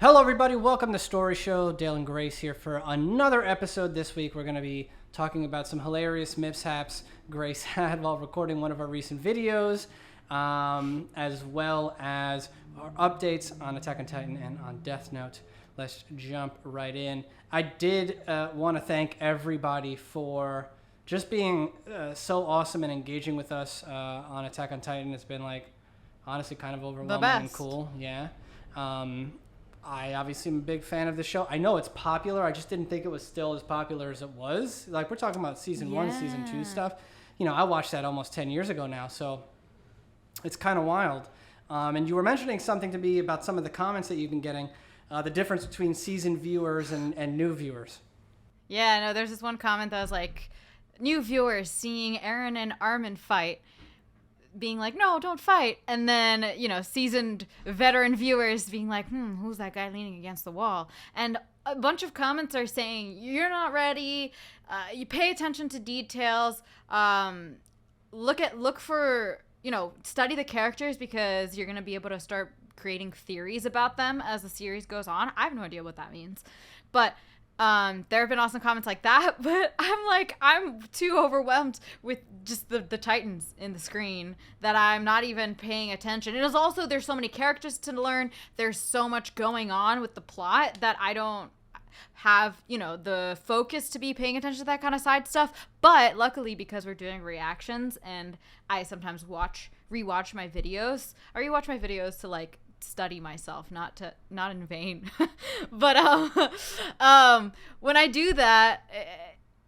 Hello, everybody. Welcome to Storyshow. Dale and Grace here for another episode. This week, we're going to be talking about some hilarious mishaps Grace had while recording one of our recent videos, as well as our updates on Attack on Titan and on Death Note. Let's jump right in. I did want to thank everybody for just being so awesome and engaging with us on Attack on Titan. It's been honestly kind of overwhelming and cool. Yeah. I obviously am a big fan of the show. I know it's popular. I just didn't think it was still as popular as it was. We're talking about season 1, season 2 stuff. I watched that almost 10 years ago now, so it's kind of wild. And you were mentioning something to me about some of the comments that you've been getting, the difference between seasoned viewers and new viewers. Yeah, no, there's this one comment that was like, new viewers seeing Eren and Armin fight, being like, no, don't fight. And then, seasoned veteran viewers being like, who's that guy leaning against the wall? And a bunch of comments are saying, you're not ready. You pay attention to details. Look for, study the characters because you're going to be able to start creating theories about them as the series goes on. I have no idea what that means. But there have been awesome comments like that, but I'm too overwhelmed with just the Titans in the screen that I'm not even paying attention. And it's also, there's so many characters to learn. There's so much going on with the plot that I don't have, the focus to be paying attention to that kind of side stuff. But luckily, because we're doing reactions and I sometimes rewatch my videos. I rewatch my videos to study myself, not in vain. But when I do that,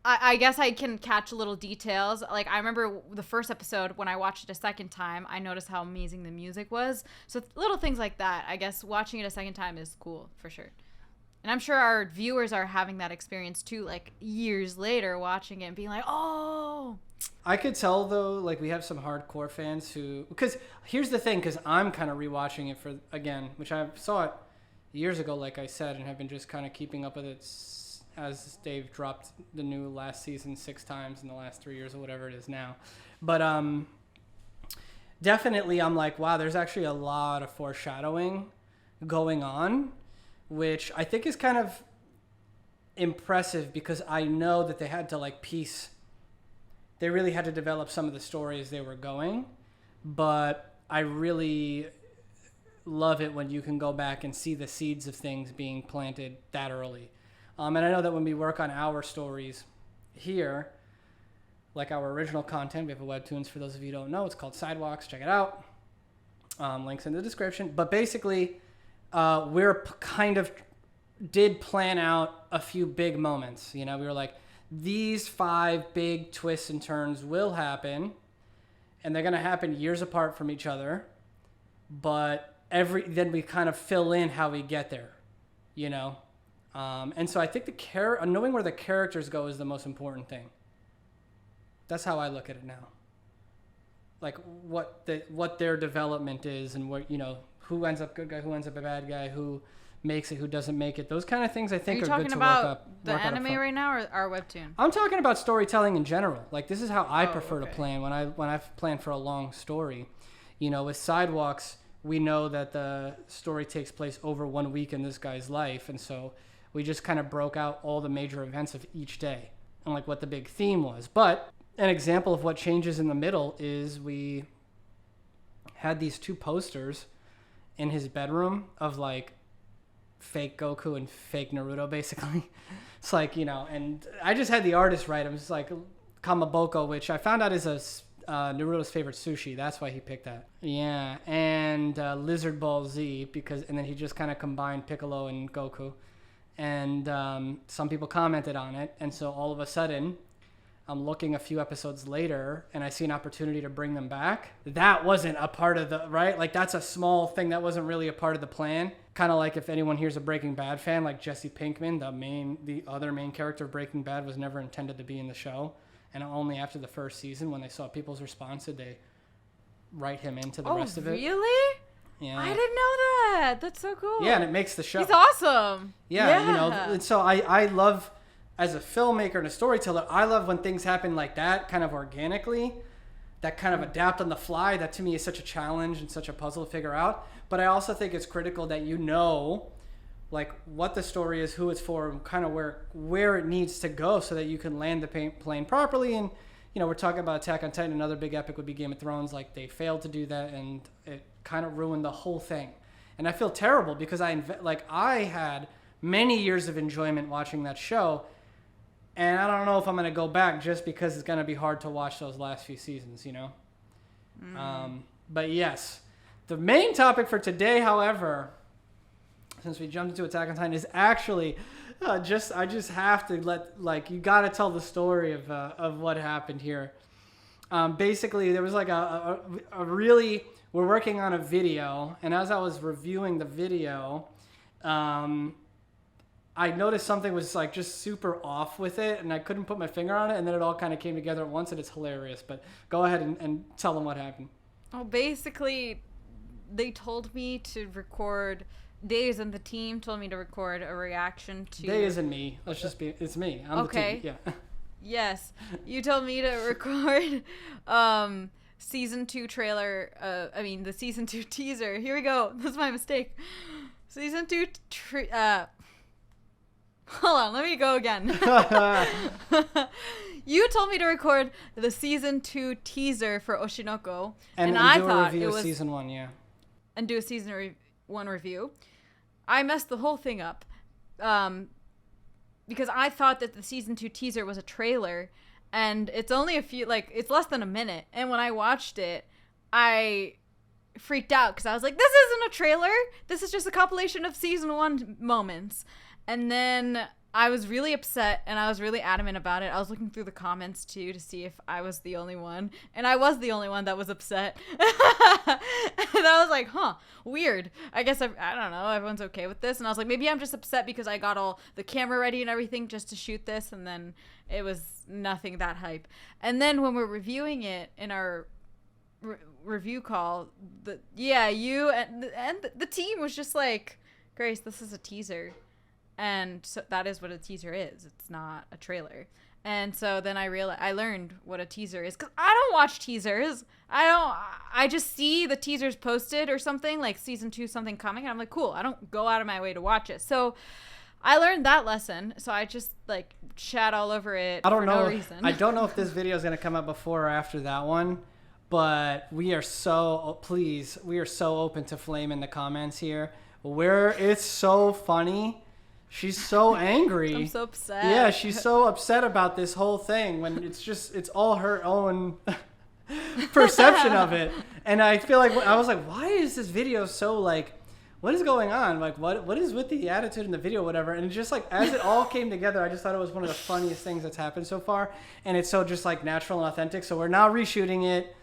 I guess I can catch little details. I remember the first episode when I watched it a second time, I noticed how amazing the music was. So little things like that, I guess watching it a second time is cool for sure. And I'm sure our viewers are having that experience too, years later watching it and being like, oh. I could tell, though, we have some hardcore fans who... Because here's the thing, because I'm kind of rewatching it again, which I saw it years ago, like I said, and have been just kind of keeping up with it as they've dropped the new last season 6 times in the last 3 years or whatever it is now. But definitely I'm like, wow, there's actually a lot of foreshadowing going on, which I think is kind of impressive because I know that they had to they really had to develop some of the stories they were going, but I really love it when you can go back and see the seeds of things being planted that early. And I know that when we work on our stories here, our original content, we have a webtoons for those of you who don't know, it's called Sidewalks, check it out. Links in the description. But basically, we're did plan out a few big moments. We were like, these 5 big twists and turns will happen, and they're going to happen years apart from each other, but then we kind of fill in how we get there, and so I think knowing where the characters go is the most important thing. That's how I look at it now. What their development is, and what, who ends up good guy, who ends up a bad guy, who makes it, who doesn't make it. Those kind of things I think are good to work up. Are you talking about the anime right now or our webtoon? I'm talking about storytelling in general. This is how I prefer to plan when I've planned for a long story. With Sidewalks, we know that the story takes place over 1 week in this guy's life, and so we just kind of broke out all the major events of each day and what the big theme was. But an example of what changes in the middle is we had these 2 posters in his bedroom of fake Goku and fake Naruto, basically. It's and I just had the artist write him. It's Kamaboko, which I found out is Naruto's favorite sushi. That's why he picked that. Yeah, and Lizard Ball Z, and then he just kind of combined Piccolo and Goku. And some people commented on it, and so all of a sudden, I'm looking a few episodes later, and I see an opportunity to bring them back. That wasn't a part of the, right? That's a small thing that wasn't really a part of the plan. Kind of if anyone here's a Breaking Bad fan, Jesse Pinkman, the other main character of Breaking Bad, was never intended to be in the show. And only after the first season, when they saw people's response, did they write him into the rest of it. Oh, really? Yeah. I didn't know that. That's so cool. Yeah, and it makes the show. He's awesome. Yeah. And so I love... As a filmmaker and a storyteller, I love when things happen like that, kind of organically, that kind of adapt on the fly. That to me is such a challenge and such a puzzle to figure out. But I also think it's critical that like what the story is, who it's for, and kind of where it needs to go so that you can land the plane properly. And we're talking about Attack on Titan. Another big epic would be Game of Thrones. Like, they failed to do that, and it kind of ruined the whole thing. And I feel terrible because I had many years of enjoyment watching that show, and I don't know if I'm going to go back just because it's going to be hard to watch those last few seasons, But yes, the main topic for today, however, since we jumped into Attack on Titan, is actually I just have to you got to tell the story of what happened here. Basically, there was like a really, we're working on a video, and as I was reviewing the video, I noticed something was like just super off with it, and I couldn't put my finger on it, and then it all kind of came together at once, and it's hilarious. But go ahead and tell them what happened. Oh, basically, they told me to record. Days and the team told me to record a reaction to. Days and me. It's me. I'm okay. The team. Yeah. Yes, you told me to record season 2 trailer. The season 2 teaser. Here we go. This is my mistake. Season 2. Hold on, let me go again. You told me to record the season 2 teaser for Oshinoko, and I do thought a review it was of season 1, yeah. And do a season 1 review. I messed the whole thing up, because I thought that the season 2 teaser was a trailer, and it's only it's less than a minute. And when I watched it, I freaked out because I was like, "This isn't a trailer. This is just a compilation of season 1 moments." And then I was really upset, and I was really adamant about it. I was looking through the comments, too, to see if I was the only one. And I was the only one that was upset. And I was like, weird. I guess, I don't know, everyone's okay with this. And I was like, maybe I'm just upset because I got all the camera ready and everything just to shoot this. And then it was nothing that hype. And then when we're reviewing it in our review call, you and the team was just like, Grace, this is a teaser. And so that is what a teaser is. It's not a trailer. And so then I learned what a teaser is, because I don't watch teasers. I just see the teasers posted or something, like season 2 something coming, and I'm like, cool. I don't go out of my way to watch it. So I learned that lesson. So I just chat all over it for no reason. I don't know if this video is going to come out before or after that one, but we are so open to flame in the comments here. It's so funny. She's so angry. I'm so upset. Yeah, she's so upset about this whole thing when it's all her own perception of it. And I feel like I was like, why is this video so what is going on? What is with the attitude in the video, whatever? And just as it all came together, I just thought it was one of the funniest things that's happened so far. And it's so just natural and authentic. So we're now reshooting it.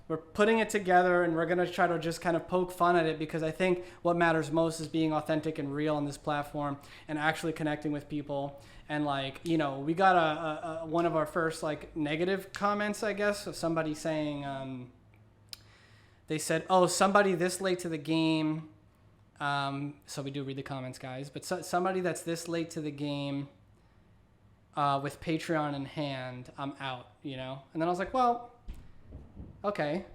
We're putting it together, and we're going to try to just kind of poke fun at it, because I think what matters most is being authentic and real on this platform and actually connecting with people. And we got one of our first negative comments, I guess, of somebody saying, they said, "Oh, somebody this late to the game." So we do read the comments, guys, but somebody that's this late to the game with Patreon in hand, I'm out, And then I was like, well, okay,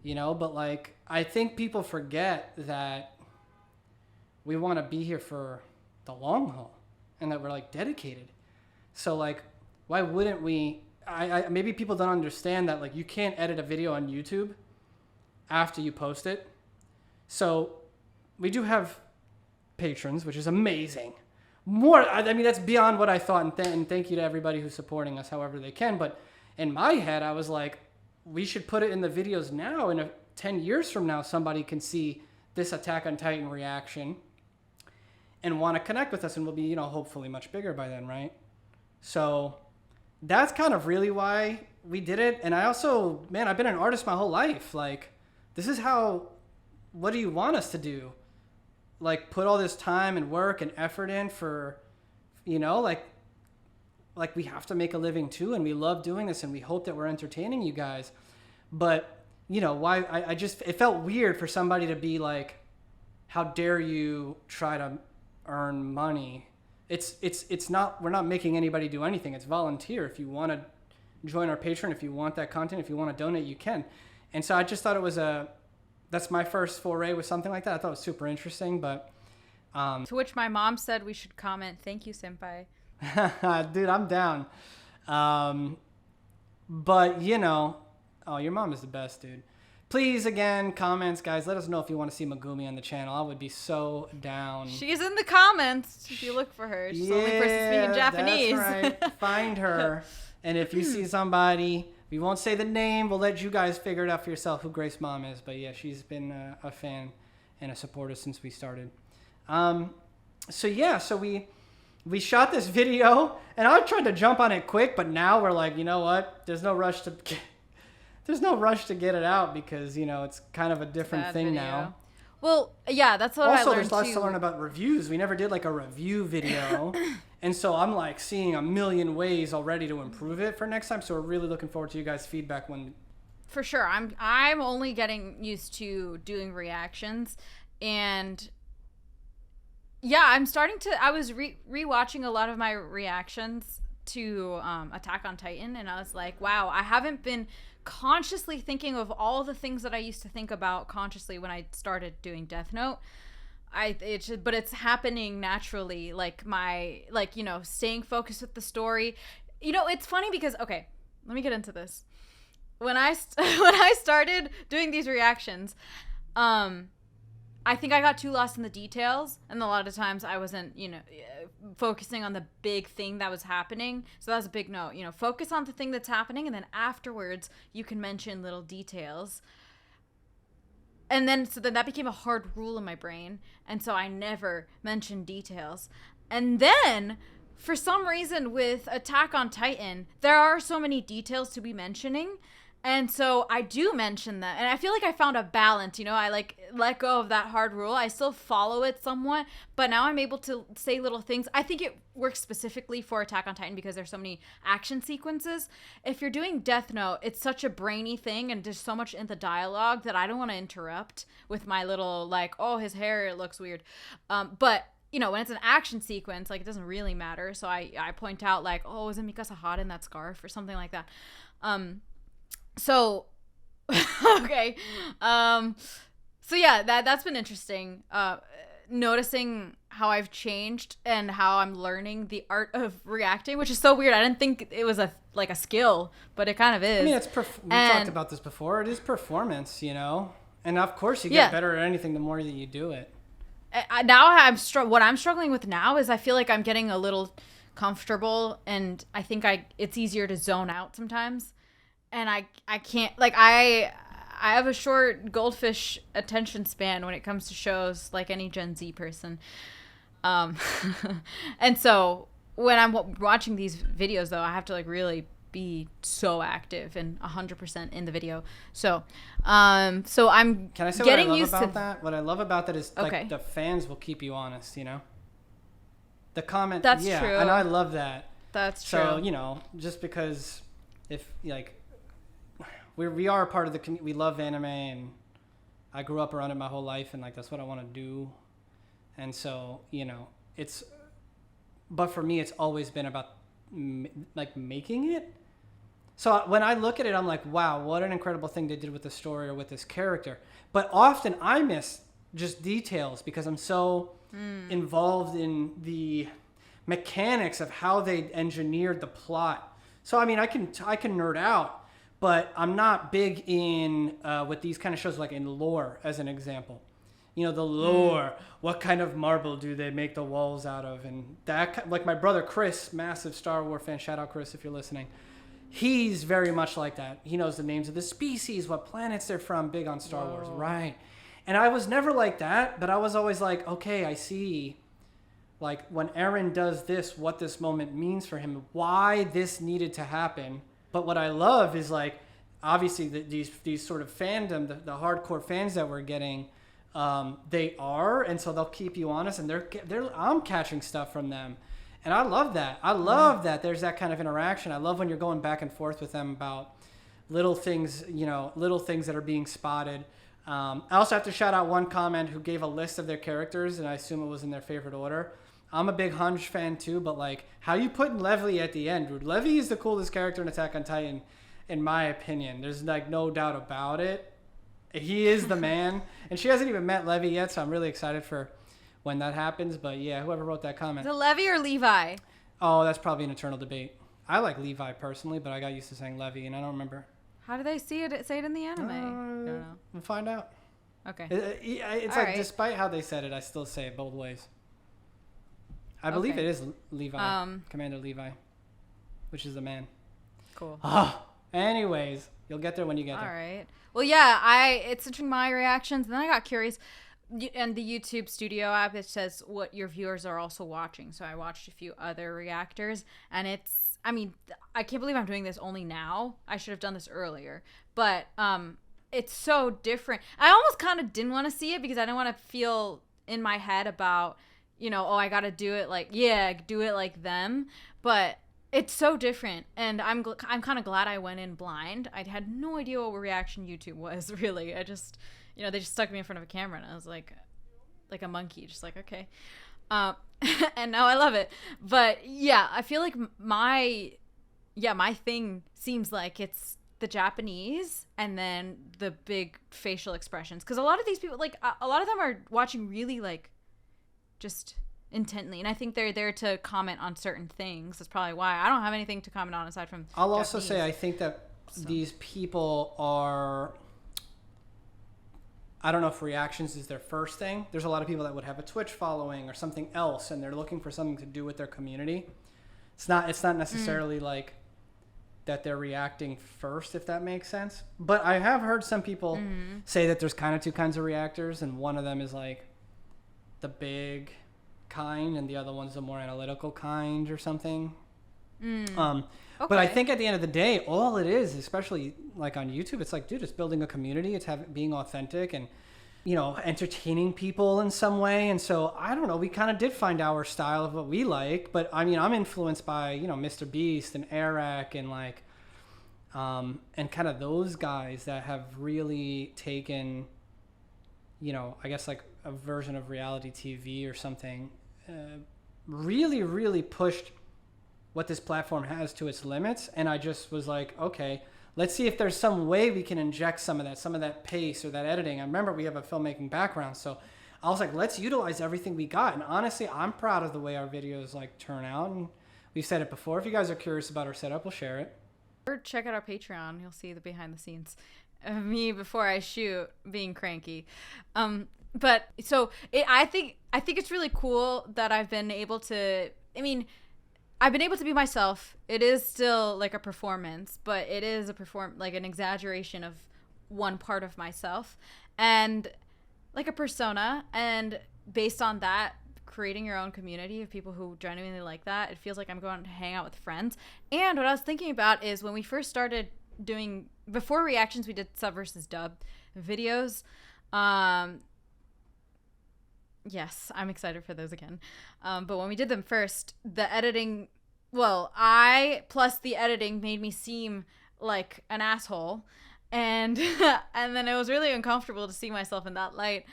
but I think people forget that we want to be here for the long haul and that we're dedicated. So why wouldn't we? Maybe people don't understand that you can't edit a video on YouTube after you post it. So we do have patrons, which is amazing. That's beyond what I thought, and thank you to everybody who's supporting us however they can. But in my head, I was like, we should put it in the videos now. And 10 years from now, somebody can see this Attack on Titan reaction and want to connect with us, and we'll be, hopefully much bigger by then, right? So that's kind of really why we did it. And I also, I've been an artist my whole life. This is what do you want us to do? Put all this time and work and effort in for, we have to make a living too, and we love doing this, and we hope that we're entertaining you guys. But, why it felt weird for somebody to be like, how dare you try to earn money? It's not, we're not making anybody do anything. It's volunteer. If you want to join our Patreon, if you want that content, if you want to donate, you can. And so I just thought it was that's my first foray with something like that. I thought it was super interesting, but to which my mom said we should comment, "Thank you, senpai." dude, I'm down. But you know, oh, your mom is the best, dude. Please, again, comments, guys. Let us know if you want to see Megumi on the channel. I would be so down. She's in the comments if you look for her. She's the only person speaking Japanese. That's right. Find her. And if you see somebody, we won't say the name. We'll let you guys figure it out for yourself who Grace Mom is. But yeah, she's been a fan and a supporter since we started. So yeah, so we shot this video, and I tried to jump on it quick, but now we're like, you know what? There's no rush to get it out because, you know, it's kind of a different thing now. Well, yeah, that's what I learned Also, there's lots too. to learn about reviews. We never did like a review video. And so I'm like seeing a million ways already to improve it for next time. So we're really looking forward to you guys' feedback when. For sure. I'm only getting used to doing reactions, and yeah, I was rewatching a lot of my reactions to Attack on Titan, and I was like, wow, I haven't been consciously thinking of all the things that I used to think about consciously when I started doing Death Note. But it's happening naturally, you know, staying focused with the story. You know, it's funny because, okay, let me get into this. When I started doing these reactions, I think I got too lost in the details, and a lot of times I wasn't, you know, focusing on the big thing that was happening. So that was a big note, you know, focus on the thing that's happening, and then afterwards you can mention little details. And then, so then that became a hard rule in my brain, and so I never mentioned details. And then, for some reason with Attack on Titan, there are so many details to be mentioning. And so I do mention that. And I feel like I found a balance, you know, I like let go of that hard rule. I still follow it somewhat, but now I'm able to say little things. I think it works specifically for Attack on Titan because there's so many action sequences. If you're doing Death Note, it's such a brainy thing and there's so much in the dialogue that I don't want to interrupt with my little like, oh, his hair looks weird. But you know, when it's an action sequence, like it doesn't really matter. So I point out like, oh, isn't Mikasa hot in that scarf or something like that. So, okay. So yeah, that's been interesting. Noticing how I've changed and how I'm learning the art of reacting, which is so weird. I didn't think it was a skill, but it kind of is. I mean, we talked about this before. It is performance, you know? And of course you get better at anything the more that you do it. Now what I'm struggling with now is I feel like I'm getting a little comfortable, and I think it's easier to zone out sometimes. And I can't, like, I have a short goldfish attention span when it comes to shows, like any Gen Z person. And so when I'm watching these videos, though, I have to, like, really be so active and 100% in the video. So I'm Can I say getting what I love used about to that? What I love about that is, like, okay, the fans will keep you honest, you know? The comment, that's yeah, true. and I love that. That's true. So, you know, just because if, like, we are a part of the community. We love anime, and I grew up around it my whole life, and like that's what I want to do. And so, you know, but for me, it's always been about like making it. So when I look at it, I'm like, wow, what an incredible thing they did with the story or with this character. But often I miss just details because I'm so involved in the mechanics of how they engineered the plot. So I mean, I can nerd out. But I'm not big in, with these kind of shows, like in lore, as an example. You know, the lore, what kind of marble do they make the walls out of? And that, like my brother Chris, massive Star Wars fan, shout out Chris if you're listening. He's very much like that. He knows the names of the species, what planets they're from, big on Star Wars, right? And I was never like that, but I was always like, okay, I see, like when Eren does this, what this moment means for him, why this needed to happen. But what I love is, like, obviously these sort of fandom, the hardcore fans that we're getting, they are, and so they'll keep you honest, and I'm catching stuff from them, and I love that. I love that there's that kind of interaction. I love when you're going back and forth with them about little things, you know, little things that are being spotted. I also have to shout out one comment who gave a list of their characters, and I assume it was in their favorite order. I'm a big Hunch fan too, but like how you put Levi at the end, dude. Levi is the coolest character in Attack on Titan, in my opinion. There's like no doubt about it. He is the man. And she hasn't even met Levy yet, so I'm really excited for when that happens. But yeah, whoever wrote that comment. Is it Levy or Levi? Oh, that's probably an eternal debate. I like Levi personally, but I got used to saying Levy, and I don't remember. How do they say it in the anime? I don't know. We'll find out. Okay. It's like, despite how they said it, I still say it both ways. I believe it is Levi, Commander Levi, which is the man. Cool. Anyways, you'll get there when you get there. All right. Well, yeah, it's interesting my reactions, and then I got curious. And the YouTube Studio app, it says what your viewers are also watching. So I watched a few other reactors, and I can't believe I'm doing this only now. I should have done this earlier. But it's so different. I almost kind of didn't want to see it because I didn't want to feel in my head about, I got to do it like them. But it's so different, and I'm kind of glad I went in blind. I had no idea what reaction YouTube was, really. I just... they just stuck me in front of a camera, and I was like a monkey, just like, okay. And now I love it. But yeah, I feel like my thing seems like it's the Japanese and then the big facial expressions. Because a lot of these people, like, a lot of them are watching really, like, just intently. And I think they're there to comment on certain things. That's probably why I don't have anything to comment on aside from I'll Japanese. also say I think that these people are... I don't know if reactions is their first thing. There's a lot of people that would have a Twitch following or something else, and they're looking for something to do with their community. It's not necessarily like that they're reacting first, if that makes sense. But I have heard some people say that there's kind of two kinds of reactors, and one of them is like the big kind, and the other one's the more analytical kind or something. Okay. But I think at the end of the day, all it is, especially like on YouTube, it's like, dude, it's building a community. It's being authentic and, entertaining people in some way. And so, I don't know, we kind of did find our style of what we like. But, I'm influenced by, Mr. Beast and Eric and like, and kind of those guys that have really taken, I guess like a version of reality TV or something, really, really pushed what this platform has to its limits. And I just was like, okay, let's see if there's some way we can inject some of that pace or that editing. I remember we have a filmmaking background, so I was like, let's utilize everything we got. And honestly, I'm proud of the way our videos like turn out. And we've said it before. If you guys are curious about our setup, we'll share it. Or check out our Patreon. You'll see the behind the scenes of me before I shoot being cranky. But so I think it's really cool that I've been able to, I've been able to be myself. It is still like a performance, but it is like an exaggeration of one part of myself and like a persona. And based on that, creating your own community of people who genuinely like that, it feels like I'm going to hang out with friends. And what I was thinking about is when we first started doing, before reactions, we did sub versus dub videos. Yes, I'm excited for those again. But when we did them first, the editing, plus the editing made me seem like an asshole. And and then it was really uncomfortable to see myself in that light.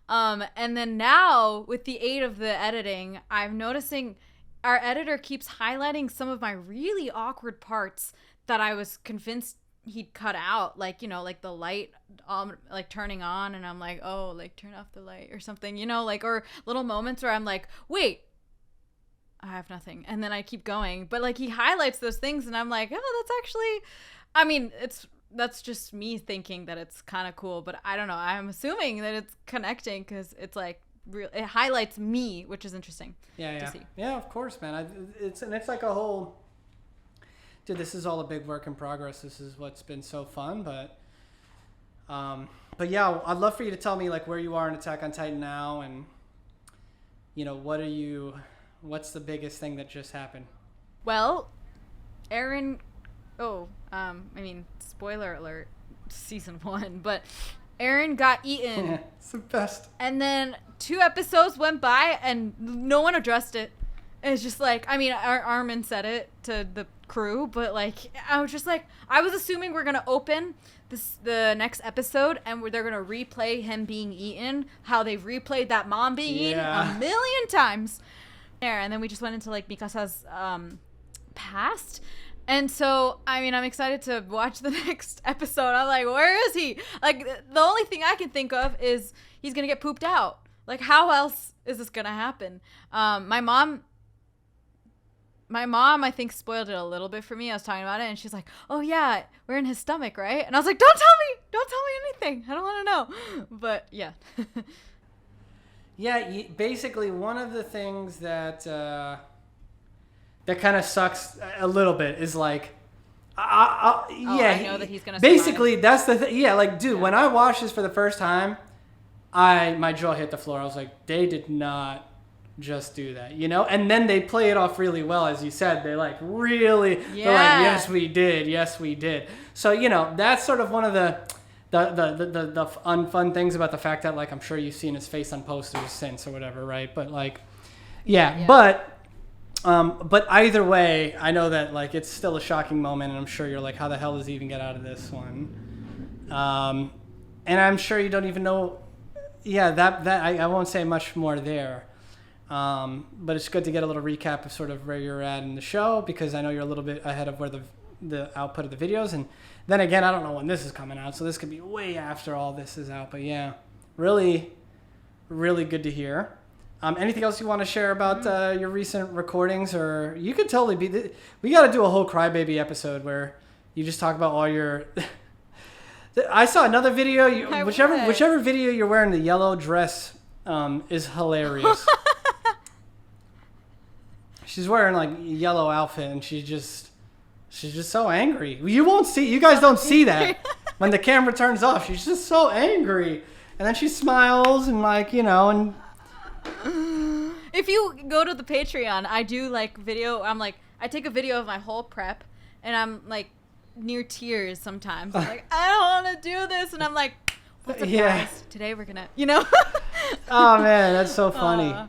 And then now, with the aid of the editing, I'm noticing our editor keeps highlighting some of my really awkward parts that I was convinced he'd cut out, like like the light like turning on, and I'm like, oh, like turn off the light or something, like, or little moments where I'm like, wait, I have nothing, and then I keep going, but like he highlights those things and I'm like, oh, that's actually, that's just me thinking that it's kind of cool, but I don't know, I'm assuming that it's connecting because it's like it highlights me, which is interesting to see. Yeah, of course, man. It's like a whole... Dude, this is all a big work in progress. This is what's been so fun, but yeah, I'd love for you to tell me like where you are in Attack on Titan now, and what's the biggest thing that just happened? Well, Eren, spoiler alert, season 1, but Eren got eaten. Yeah, it's the best. And then 2 episodes went by and no one addressed it. It's just like, Armin said it to the crew, but like, I was just like, I was assuming we're gonna open the next episode and they're gonna replay him being eaten, how they've replayed that mom being eaten a million times. And then we just went into like Mikasa's past, And so, I mean, I'm excited to watch the next episode. I'm like, where is he? Like, the only thing I can think of is he's going to get pooped out. Like, how else is this going to happen? My mom, I think, spoiled it a little bit for me. I was talking about it, and she's like, oh, yeah, we're in his stomach, right? And I was like, don't tell me anything. I don't want to know. But, yeah. Yeah, basically, one of the things that kind of sucks a little bit is like, I know that he's gonna basically survive. That's the thing. Yeah, like, dude, when I watched this for the first time, my jaw hit the floor. I was like, they did not just do that, you know? And then they play it off really well, as you said. They like really, they're like, yes, we did. So, you know, that's sort of one of the unfun things about the fact that, like, I'm sure you've seen his face on posters since or whatever, right? But like, yeah. But either way, I know that, like, it's still a shocking moment, and I'm sure you're like, how the hell does he even get out of this one? And I'm sure you don't even know. Yeah, that I won't say much more there. But it's good to get a little recap of sort of where you're at in the show, because I know you're a little bit ahead of where the output of the videos. And then again, I don't know when this is coming out, so this could be way after all this is out. But yeah, really, really good to hear. Anything else you want to share about your recent recordings? Or you could totally be... We got to do a whole Crybaby episode where you just talk about all your... I saw another video. Whichever video you're wearing the yellow dress is hilarious. She's wearing like a yellow outfit, and she's just so angry. You guys don't see that when the camera turns off. She's just so angry, and then she smiles and, like, you know, and... If you go to the Patreon, I do like video. I take a video of my whole prep, and I'm like near tears sometimes. I'm like, I don't want to do this, and I'm like, what's up, guys? Today we're gonna, you know. Oh man, that's so funny. I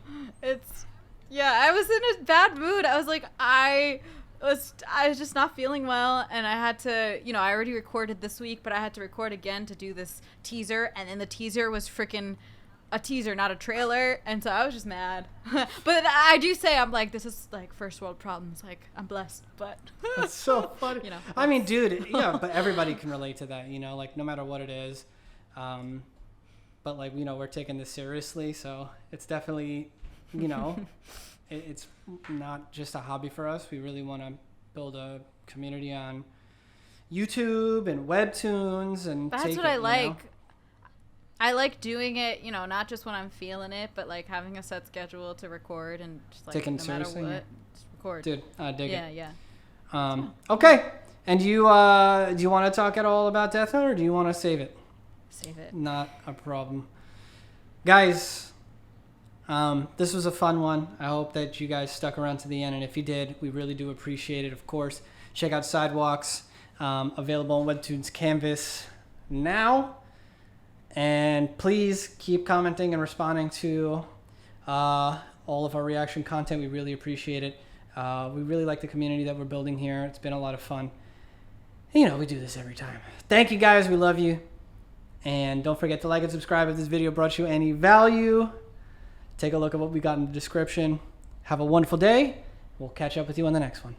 was in a bad mood. I was like, I was just not feeling well, and I had to, you know, I already recorded this week, but I had to record again to do this teaser, and then the teaser was freaking a teaser, not a trailer, and so I was just mad. But I do say, I'm like, this is like first world problems. Like, I'm blessed, but that's so funny. You know, I mean, dude, yeah, but everybody can relate to that, you know, like no matter what it is. But like, you know, we're taking this seriously, so it's definitely, you know, it's not just a hobby for us. We really want to build a community on YouTube and webtoons, and that's what I like. Know? I like doing it, you know, not just when I'm feeling it, but like having a set schedule to record and just like no matter what, just record. Dude, I dig it. Yeah. Okay. And do you want to talk at all about Death Note, or do you want to save it? Save it. Not a problem. Guys, this was a fun one. I hope that you guys stuck around to the end, and if you did, we really do appreciate it. Of course, check out Sidewalks, available on Webtoons Canvas now. And please keep commenting and responding to all of our reaction content. We really appreciate it. We really like the community that we're building here. It's been a lot of fun. You know, we do this every time. Thank you, guys. We love you. And don't forget to like and subscribe if this video brought you any value. Take a look at what we got in the description. Have a wonderful day. We'll catch up with you on the next one.